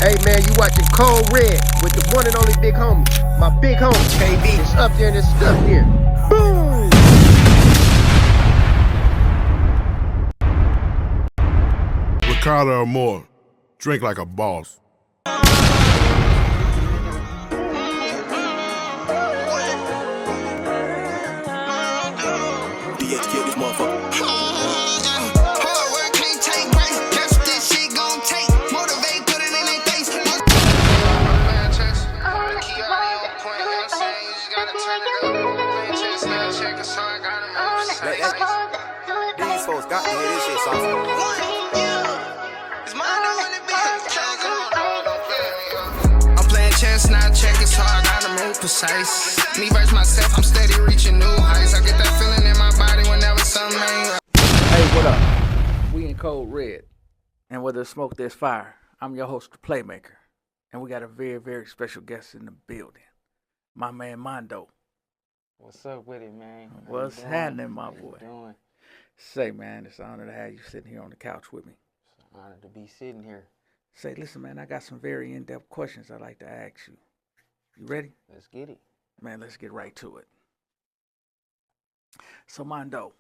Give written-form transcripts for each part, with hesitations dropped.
Hey man, you watching Cold Red with the one and only big homie. My big homie, KB. It's up there and it's stuck there. Boom! Ricardo or more, drink like a boss. These folks got to hear this shit, son. I'm playing chess, not checking, so I gotta move precise. Me versus myself, I'm steady reaching new heights. I get that feeling in my body whenever something ain't right. Hey, what up? We in Cold Red, and where there's smoke, there's fire. I'm your host, the Playmaker, and we got a very, very special guest in the building. My man, Mondo. What's up with it, man? What's happening, my boy? How you doing? Say, man, it's an honor to have you sitting here on the couch with me. It's an honor to be sitting here. Say, listen, man, I got some very in-depth questions I'd like to ask you. You ready? Let's get it. Man, let's get right to it. So, Mondo,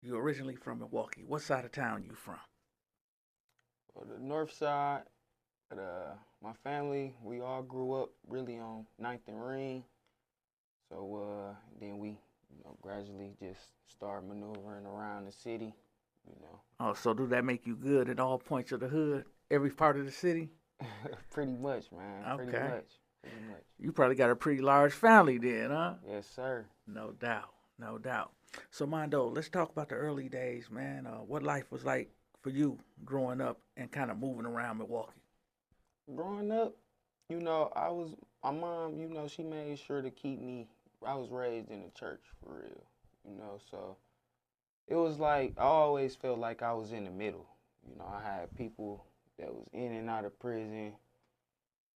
you originally from Milwaukee. What side of town you from? Well, the north side, my family, we all grew up really on 9th and Ring. So then we, gradually just start maneuvering around the city, Oh, so do that make you good at all points of the hood? Every part of the city? Pretty much, man. Okay. Pretty much. You probably got a pretty large family then, huh? Yes, sir. No doubt, no doubt. So, Mondo, let's talk about the early days, man. What life was like for you growing up and kind of moving around Milwaukee? Growing up, my mom, she made sure to keep me. I was raised in the church for real, so it was like I always felt like I was in the middle. I had people that was in and out of prison,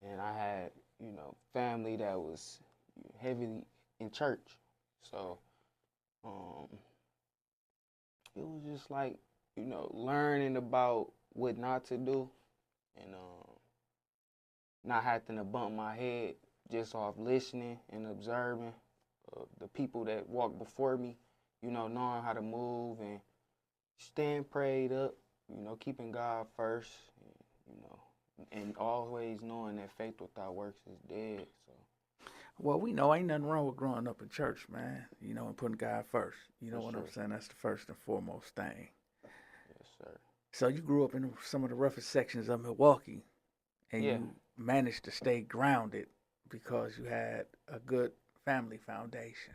and I had, family that was heavily in church. So it was just like, learning about what not to do and not having to bump my head just off listening and observing the people that walked before me, knowing how to move and staying prayed up, keeping God first, and always knowing that faith without works is dead. So, well, we know ain't nothing wrong with growing up in church, man, and putting God first. You know what I'm saying? That's the first and foremost thing. Yes, sir. So you grew up in some of the roughest sections of Milwaukee, and you managed to stay grounded because you had a good family foundation.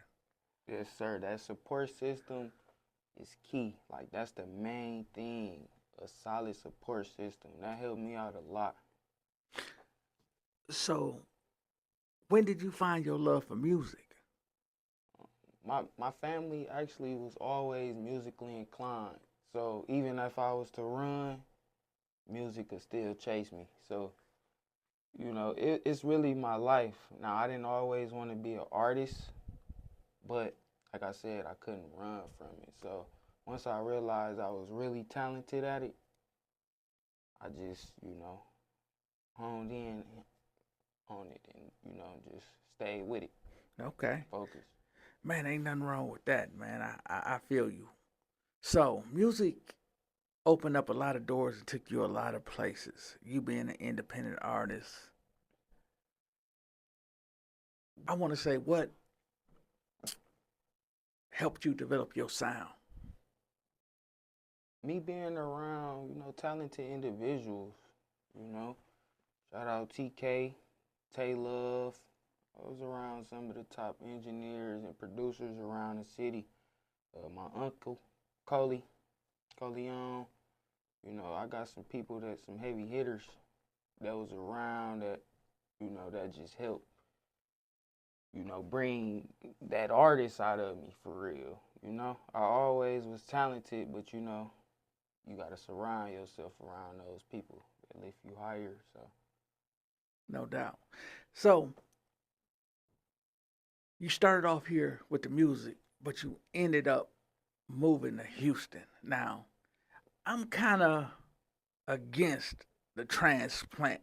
Yes, sir. That support system is key. Like, that's the main thing, a solid support system. That helped me out a lot. So, when did you find your love for music? My family actually was always musically inclined. So even if I was to run, music could still chase me. So, it's really my life. Now, I didn't always want to be an artist, but like I said, I couldn't run from it. So once I realized I was really talented at it, I just, honed in on it and, just stayed with it. Okay. Focus. Man, ain't nothing wrong with that, man. I feel you. So, music opened up a lot of doors and took you a lot of places. You being an independent artist. I want to say, what helped you develop your sound? Me being around, talented individuals, Shout out TK, Tay Love. I was around some of the top engineers and producers around the city. My uncle, Coleon. I got some people some heavy hitters that was around that, that just helped, bring that artist out of me for real. I always was talented, but you got to surround yourself around those people that lift you higher. So, no doubt. So, you started off here with the music, but you ended up moving to Houston. Now, I'm kind of against the transplant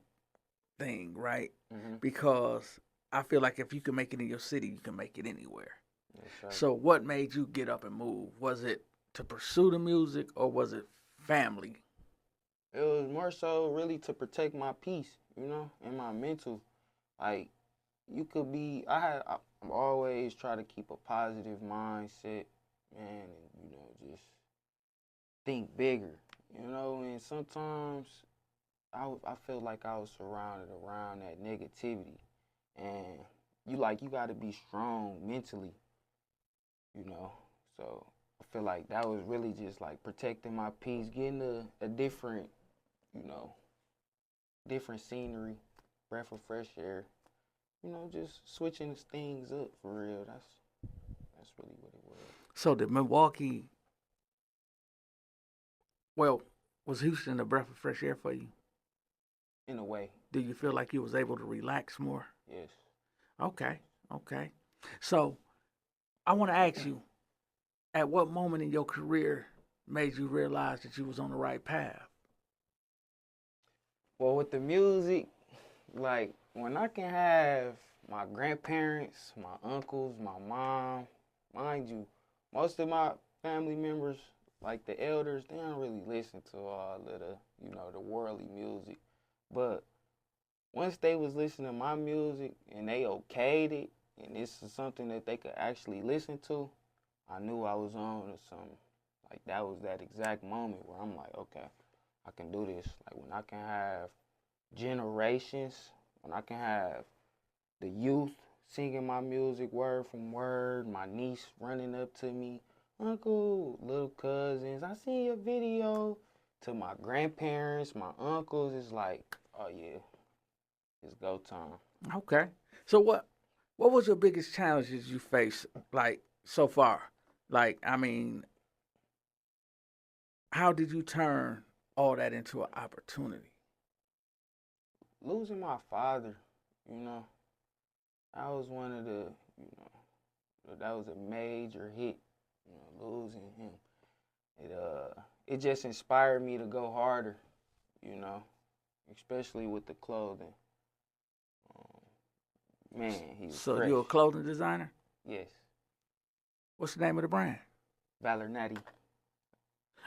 thing, right? Mhm. Because I feel like if you can make it in your city, you can make it anywhere. Yes, sir. So, what made you get up and move? Was it to pursue the music, or was it family? It was more so really to protect my peace, you know, and my mental. Like, you could be, I'm always try to keep a positive mindset, man, and, you know, just think bigger, you know, and sometimes I felt like I was surrounded around that negativity, and you got to be strong mentally, you know, so I feel like that was really just like protecting my peace, getting a different, you know, different scenery, breath of fresh air, you know, just switching things up for real. That's really what it was. So, did Milwaukee, well, was Houston a breath of fresh air for you? In a way, Do you feel like you was able to relax more? yes. Okay, okay. So, I want to ask you, at what moment in your career made you realize that you was on the right path? Well, with the music, like when I can have my grandparents, my uncles, my mom, mind you, most of my family members, like the elders, they don't really listen to all of the, you know, the worldly music. But once they was listening to my music and they okayed it, and this is something that they could actually listen to, I knew I was on to something. Like that was that exact moment where I'm like, okay, I can do this. Like when I can have generations, when I can have the youth singing my music word from word, my niece running up to me, uncle, little cousins, I seen your video, to my grandparents, my uncles, it's like, oh yeah, it's go time. Okay. So, what was your biggest challenges you faced, like, so far? Like, I mean, how did you turn all that into an opportunity? Losing my father, you know, that was one of the, you know, that was a major hit, you know, losing him. It just inspired me to go harder, you know, especially with the clothing. Man, he was So, fresh. you're a clothing designer? Yes, What's the name of the brand? Valeratti.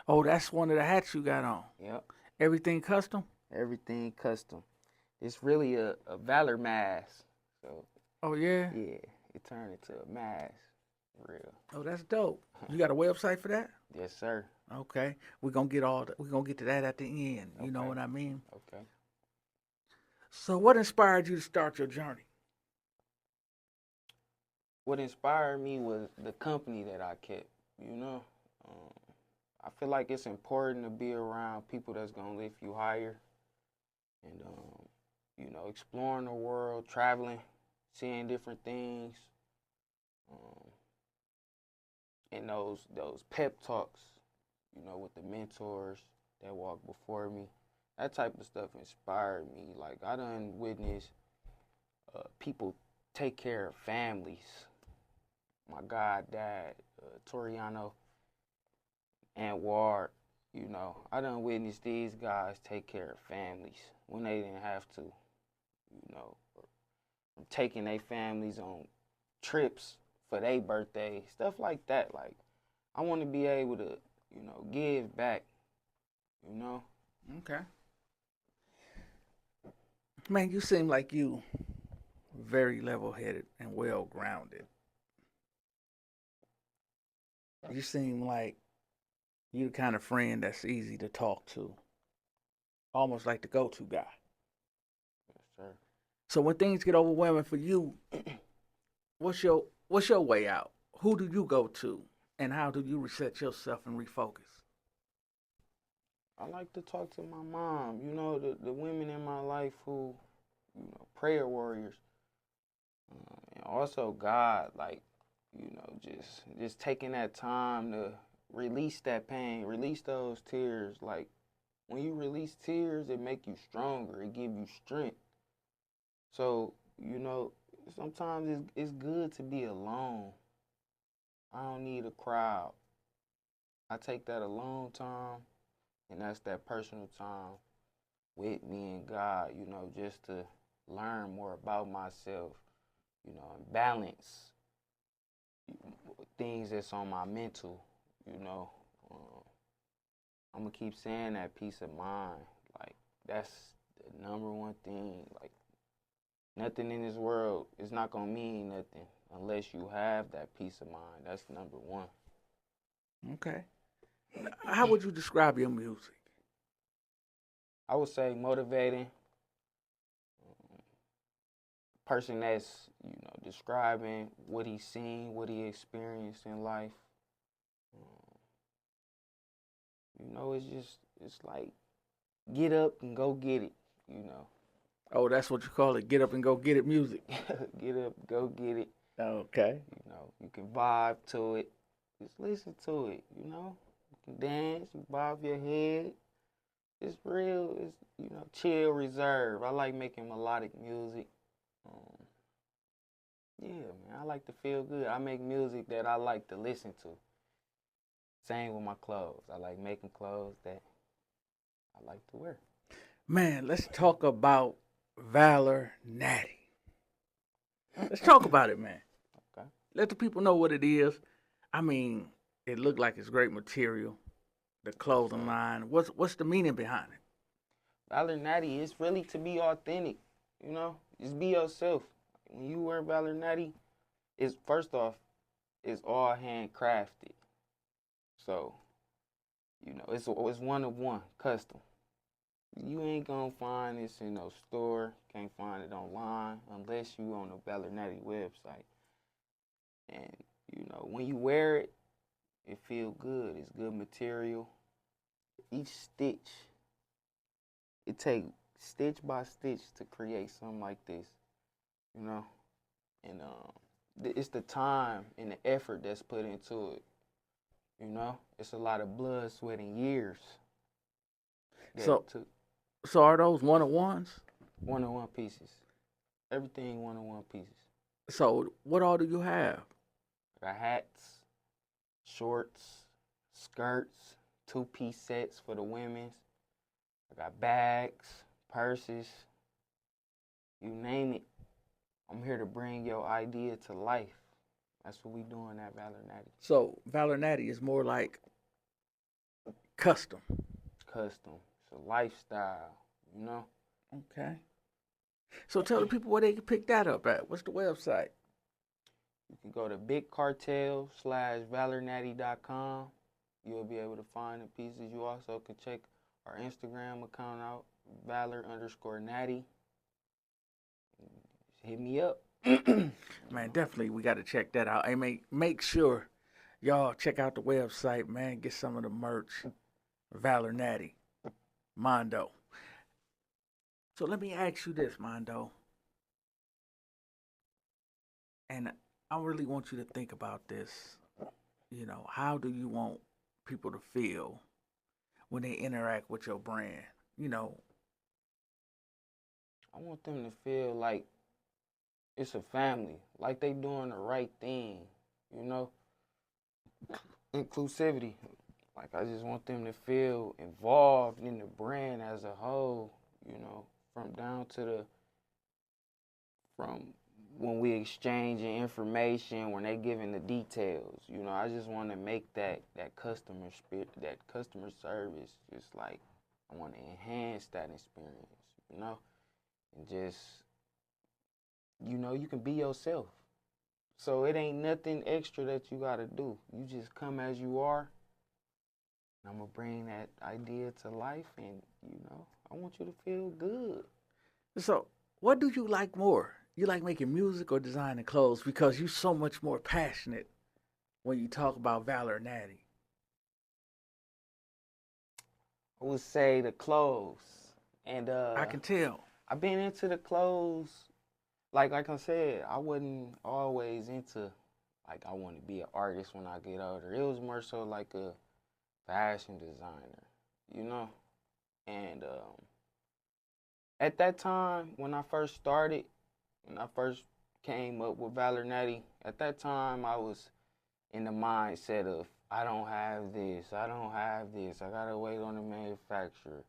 Oh, that's one of the hats you got on. Yep, Everything custom? everything custom. It's really a Valor mask. So Oh, yeah? yeah, it turned into a mask, for real. Oh, that's dope. You got a website for that? Yes, sir. Okay. We're going to get we're going to get to that at the end. You know Okay. what I mean? Okay. So, what inspired you to start your journey? What inspired me was the company that I kept, you know. Um, I feel like it's important to be around people that's going to lift you higher and, you know, exploring the world, traveling, seeing different things, um, and those pep talks, you know, with the mentors that walked before me. That type of stuff inspired me. Like, I done witnessed people take care of families. My goddad, Toriano and Ward, you know, I done witnessed these guys take care of families when they didn't have to, you know, taking their families on trips for their birthday, stuff like that. Like, I want to be able to, you know, give back, you know. Okay. Man, you seem like you very level-headed and well-grounded. You seem like you the kind of friend that's easy to talk to, almost like the go-to guy. Yes, sir. So when things get overwhelming for you, what's your way out? Who do you go to, and how do you reset yourself and refocus? I like to talk to my mom, you know, the women in my life who, you know, prayer warriors. And also God, like, you know, just taking that time to release that pain, release those tears. Like, when you release tears, it make you stronger. It give you strength. So, you know, sometimes it's good to be alone. I don't need a crowd. I take that alone time And that's that personal time with me and God, you know, just to learn more about myself, you know, and balance things that's on my mental, you know. I'm going to keep saying that peace of mind. Like, that's the number one thing. Like, nothing in this world is not going to mean nothing unless you have that peace of mind. That's number one. Okay. How would you describe your music? I would say motivating, person that's, you know, describing what he's seen, what he experienced in life. You know, it's like, get up and go get it, you know. Oh, that's what you call it, get up and go get it music. Get up, go get it. Okay. You know, you can vibe to it. Just listen to it, you know. You can dance, you bob your head. It's real, it's, you know, chill, reserve. I like making melodic music. Yeah, man, I like to feel good. I make music that I like to listen to. Same with my clothes. I like making clothes that I like to wear. Man, let's talk about Valeratti. Let's talk about it, man. Okay. Let the people know what it is. I mean, it looked like it's great material. The clothing line. What's the meaning behind it? Valeratti is really to be authentic, you know? Just be yourself. When you wear Valeratti, it's first off, it's all handcrafted. So, you know, it's one of one, custom. You ain't gonna find this in no store, can't find it online unless you on the Valeratti website. And, you know, when you wear it, it feel good. It's good material. Each stitch, it takes stitch by stitch to create something like this, you know? And it's the time and the effort that's put into it, you know? It's a lot of blood, sweat, and years. So are those one-on-ones? One-on-one pieces. Everything one-on-one pieces. So what all do you have? I got hats, shorts, skirts, two-piece sets for the women's. I got bags, purses, you name it. I'm here to bring your idea to life. That's what we doing at Valeratti. So Valeratti is more like custom. Custom. It's a lifestyle, you know? Okay. So tell the people where they can pick that up at. What's the website? You can go to bigcartel/valeratti.com. You'll be able to find the pieces. You also can check our Instagram account out, Valor_Natty. Hit me up. Man, definitely we got to check that out. Hey, make sure y'all check out the website, man. Get some of the merch. Valeratti Mondo. So let me ask you this, Mondo. And I really want you to think about this. You know, how do you want people to feel when they interact with your brand? You know, I want them to feel like it's a family, like they doing the right thing, you know? Inclusivity. Like, I just want them to feel involved in the brand as a whole, you know, from when we exchanging information, when they giving the details, you know, I just want to make that customer service, just like, I want to enhance that experience, you know, and just, you know, you can be yourself. So it ain't nothing extra that you got to do. You just come as you are. And I'm going to bring that idea to life, and, you know, I want you to feel good. so what do you like more? You like making music or designing clothes? Because you're so much more passionate when you talk about Valeratti. I would say the clothes. And I can tell. I've been into the clothes. Like I said, I wasn't always into, like, I want to be an artist when I get older. It was more so like a fashion designer, you know? And at that time, when I first started, when I first came up with Valeratti, at that time I was in the mindset of I don't have this, I gotta wait on the manufacturer.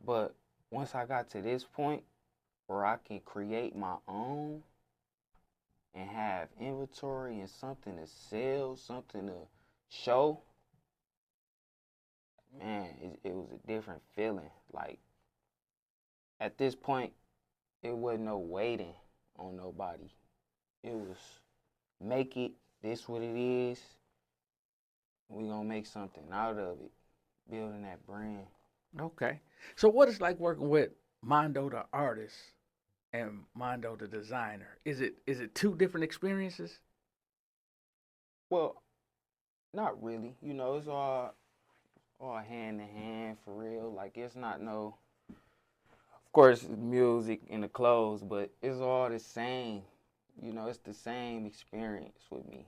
But once I got to this point where I can create my own and have inventory and something to sell, something to show, man, it was a different feeling. Like, at this point, it wasn't no waiting on nobody. It was make it, this what it is, we gonna make something out of it, building that brand. Okay. So what is like working with Mondo the artist and Mondo the designer? Is it two different experiences? Well, not really. You know, it's all hand in hand for real. Like, it's not no, of course, music and the clothes, but it's all the same. You know, it's the same experience with me.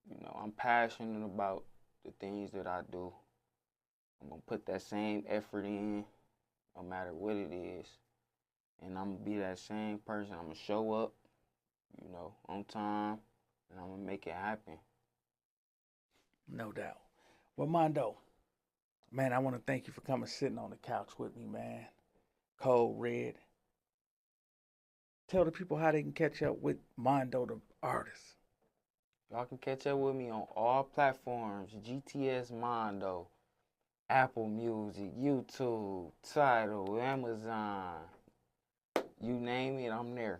You know, I'm passionate about the things that I do. I'm gonna put that same effort in, no matter what it is. And I'm gonna be that same person. I'm gonna show up, you know, on time, and I'm gonna make it happen. No doubt. Well, Mondo, man, I want to thank you for coming sitting on the couch with me, man. Cold Red. Tell the people how they can catch up with Mondo the artist. Y'all can catch up with me on all platforms. GTS Mondo, Apple Music, YouTube, Tidal, Amazon. You name it, I'm there.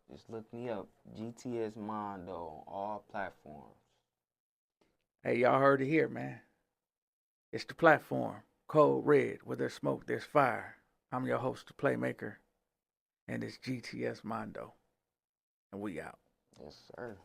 Just look me up. GTS Mondo on all platforms. Hey, y'all heard it here, man. It's the platform, Cold Red. Where there's smoke, there's fire. I'm your host, the Playmaker, and it's GTS Mondo. And we out. Yes, sir.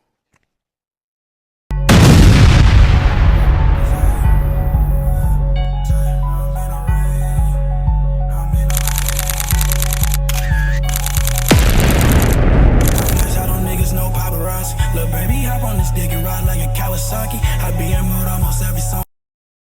No paparazzi. Look, baby, hop on this dick and ride like a Kawasaki. I be in mood almost every song.